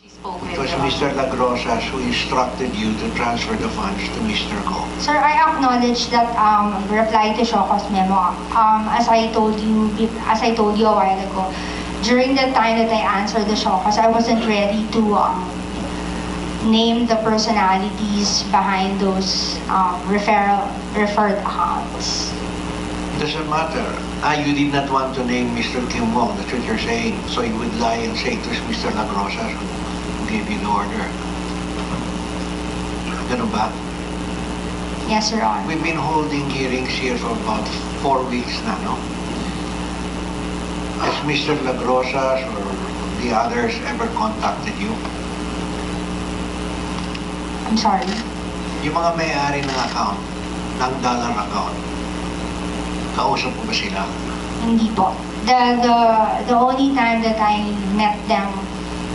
It was Mr. Lagrosas who instructed you to transfer the funds to Mr. Go. Sir, I acknowledge that reply to Shoko's memo. As I told you a while ago, during the time that I answered the Shokos, I wasn't ready to name the personalities behind those referred accounts. It doesn't matter. You did not want to name Mr. Kim Wong, that's what you're saying. So you would lie and say it was Mr. Lagrosas who gave you the order. Ganun ba? Yes, Your Honor. We've been holding hearings here for about 4 weeks now, no? Has Mr. Lagrosas or the others ever contacted you? I'm sorry. Yung mga may-ari ng account, ng dollar account, kausap mo ba sila? Hindi po. The only time that I met them,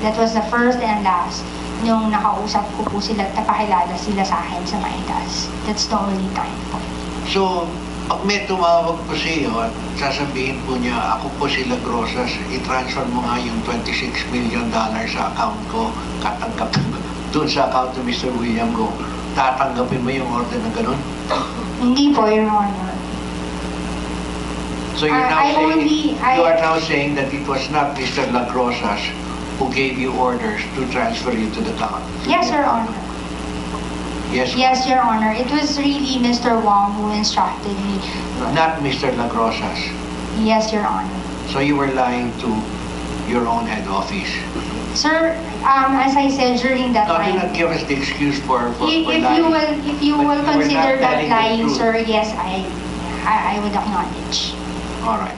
that was the first and last, nung nakausap ko po sila at napakilala sila sa akin sa Maitas. That's the only time po. So, pag may tumawag po sa iyo at sasabihin po niya, ako po si Lagrosas, i-transfer mo nga yung $26 million sa account ko, katanggapin mo doon sa account ni Mr. William Go, tatanggapin mo yung order na ganun? Hindi po, Your Honor. So you're now saying that it was not Mr. Lagrosas who gave you orders to transfer you to the account? Yes, Your Honor. Yes? Yes, Your Honor. It was really Mr. Wong who instructed me. Not Mr. Lagrosas? Yes, Your Honor. So you were lying to your own head office? Sir, as I said during that No, do time, not give us the excuse for lying. if you will But you were consider not that telling the lying, truth. sir, yes, I would acknowledge. All right.